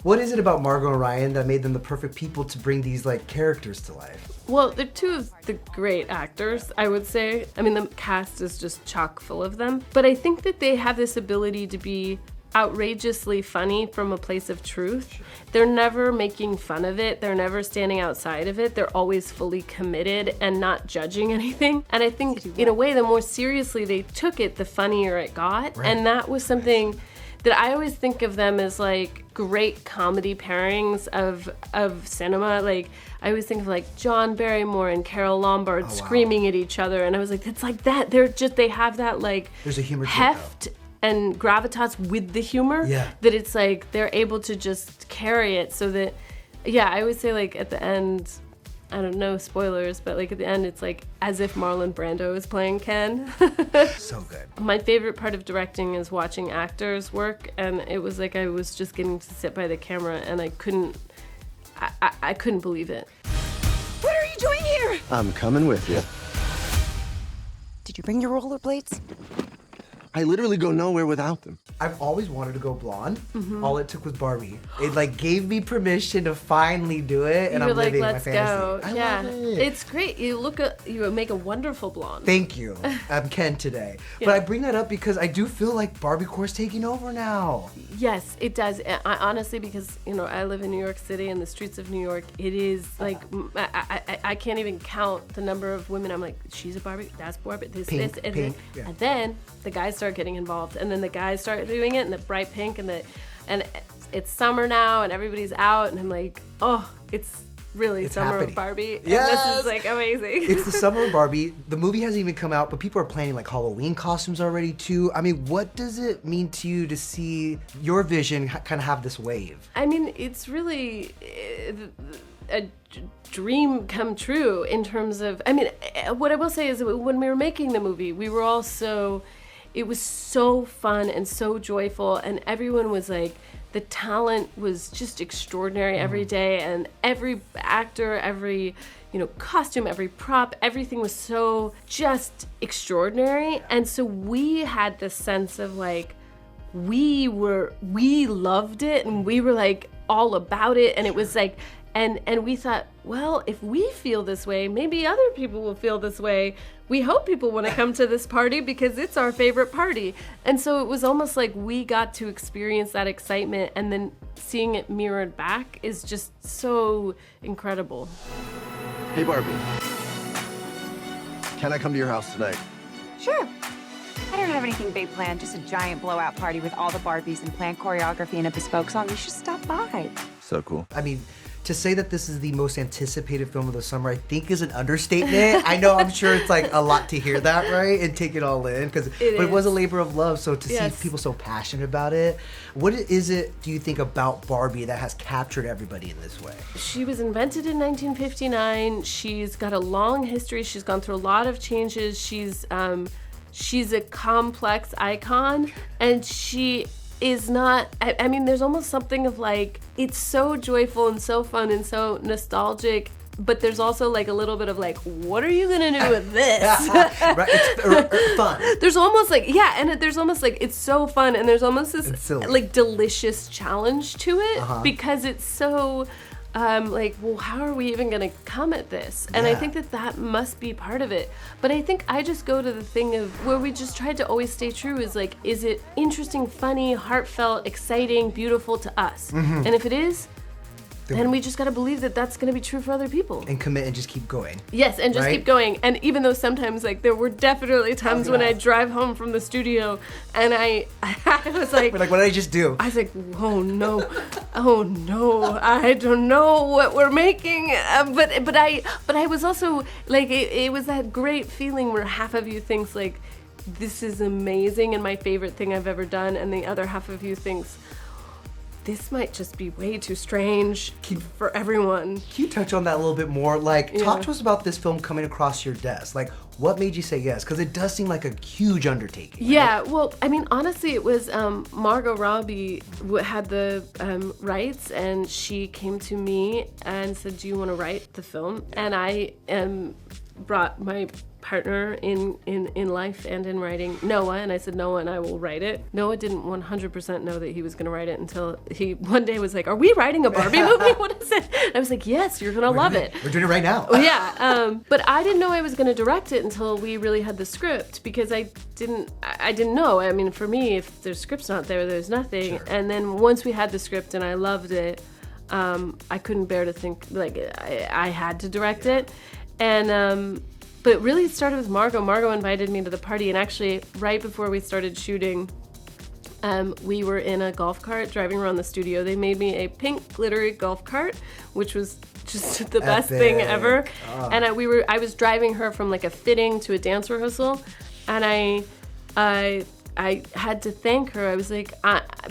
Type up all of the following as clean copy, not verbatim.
What is it about Margot and Ryan that made them the perfect people to bring these like characters to life? Well, they're two of the great actors, I would say. I mean, the cast is just chock full of them. But I think that they have this ability to be outrageously funny from a place of truth. Sure. They're never making fun of it. They're never standing outside of it. They're always fully committed and not judging anything. And I think, in a way, the more seriously they took it, the funnier it got. Right. And that was something that I always think of them as like great comedy pairings of cinema. Like I always think of like John Barrymore and Carole Lombard screaming at each other, and I was like, it's like that. They have that like there's a humor heft and gravitas with the humor that it's like they're able to just carry it so that I always say like at the end, I don't know, spoilers, but like at the end it's like as if Marlon Brando is playing Ken. So good. My favorite part of directing is watching actors work, and it was like I was just getting to sit by the camera and I couldn't believe it. What are you doing here? I'm coming with you. Did you bring your rollerblades? I literally go nowhere without them. I've always wanted to go blonde. All it took was Barbie. It like gave me permission to finally do it, and I'm like, living let's my fantasy. Go. I yeah, love it. It's great. You make a wonderful blonde. Thank you. I'm Ken today. But I bring that up because I do feel like Barbiecore's taking over now. Yes, it does. I honestly, because I live in New York City and the streets of New York, it is like I can't even count the number of women. I'm like, she's a Barbie, that's Barbie, this, pink, and then the guys start getting involved, and then the guys start doing it in the bright pink, and it's summer now, and everybody's out, and I'm like, oh, it's really summer happening. Of Barbie. Yes! And this is like amazing. It's the summer of Barbie. The movie hasn't even come out, but people are planning like Halloween costumes already too. I mean, what does it mean to you to see your vision kind of have this wave? I mean, it's really a dream come true in terms of, I mean, what I will say is that when we were making the movie, we were all it was so fun and so joyful, and everyone was like, the talent was just extraordinary every day, and every actor, every costume, every prop, everything was so just extraordinary. And so we had this sense of like, we loved it, and we were like all about it, and it was like, and we thought, well, if we feel this way, maybe other people will feel this way. We hope people want to come to this party because it's our favorite party. And so it was almost like we got to experience that excitement, and then seeing it mirrored back is just so incredible. Hey, Barbie. Can I come to your house tonight? Sure. I don't have anything big planned, just a giant blowout party with all the Barbies and planned choreography and a bespoke song. You should stop by. So cool. I mean, to say that this is the most anticipated film of the summer, I think is an understatement. I know, I'm sure it's like a lot to hear that, right? And take it all in, but it was a labor of love. So to see people so passionate about it, what is it, do you think, about Barbie that has captured everybody in this way? She was invented in 1959. She's got a long history. She's gone through a lot of changes. She's a complex icon, and she is not, I mean, there's almost something of like, it's so joyful and so fun and so nostalgic, but there's also like a little bit of like, what are you gonna do with this? Right, it's fun. There's almost like, and there's almost like, it's so fun, and there's almost this like delicious challenge to it, because it's so, like, well, how are we even gonna come at this? And I think that must be part of it. But I think I just go to the thing of where we just tried to always stay true is like, is it interesting, funny, heartfelt, exciting, beautiful to us? And if it is, then we just gotta believe that that's gonna be true for other people. And commit and just keep going. Yes, and just keep going. And even though sometimes, like, there were definitely times when I drive home from the studio and I was like... We're like, what did I just do? I was like, oh no, I don't know what we're making. But I was also, like, it was that great feeling where half of you thinks, like, this is amazing and my favorite thing I've ever done, and the other half of you thinks, this might just be way too strange for everyone. Can you touch on that a little bit more? Like, talk to us about this film coming across your desk. Like, what made you say yes? Because it does seem like a huge undertaking. Yeah, well, I mean, honestly, it was Margot Robbie had the rights, and she came to me and said, do you want to write the film? And I brought my partner in life and in writing, Noah, and I said, Noah and I will write it. Noah didn't 100% know that he was going to write it until he one day was like, are we writing a Barbie movie? What is it? And I was like, yes, you're going to love it. We're doing it right now. Yeah, but I didn't know I was going to direct it until we really had the script, because I didn't know. I mean, for me, if there's script's not there, there's nothing. Sure. And then once we had the script and I loved it, I couldn't bear to think, like, I had to direct it. And but really it started with Margot. Margot invited me to the party, and actually right before we started shooting, we were in a golf cart driving around the studio. They made me a pink glittery golf cart, which was just the best thing ever. Oh. And I was driving her from like a fitting to a dance rehearsal, and I had to thank her. I was like,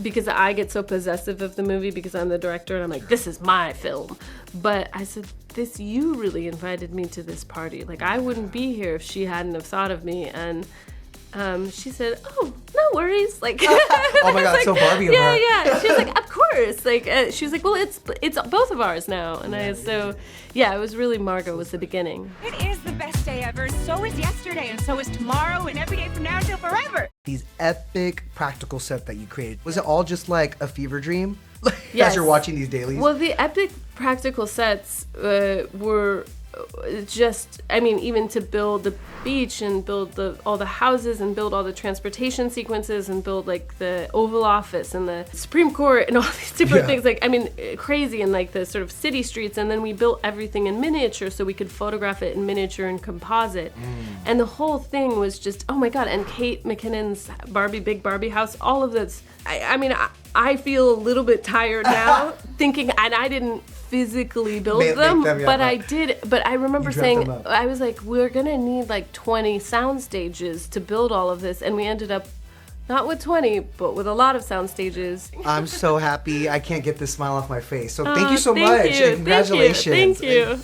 because I get so possessive of the movie because I'm the director, and I'm like, this is my film. But I said, you really invited me to this party. Like, I wouldn't be here if she hadn't have thought of me. And she said, oh, no worries. Like, oh my God, like, so Barbie of her. Yeah. She was like, of course. Like, she was like, well, it's both of ours now. And it was really Margot was the beginning. It is the best day ever. So is yesterday, and so is tomorrow, and every day from now till forever. These epic practical sets that you created, was it all just like a fever dream? Yes. As you're watching these dailies? Well, the epic practical sets were just, I mean, even to build the beach and build all the houses and build all the transportation sequences and build like the Oval Office and the Supreme Court and all these different things, like, I mean, crazy, and like the sort of city streets. And then we built everything in miniature so we could photograph it in miniature and composite. And the whole thing was just, oh my God. And Kate McKinnon's Big Barbie house, all of this. I mean, I feel a little bit tired now thinking, and I didn't physically build them, but I did. But I remember saying, I was like, we're gonna need like 20 sound stages to build all of this, and we ended up not with 20, but with a lot of sound stages. I'm so happy. I can't get this smile off my face. So thank you so much, and congratulations. Thank you.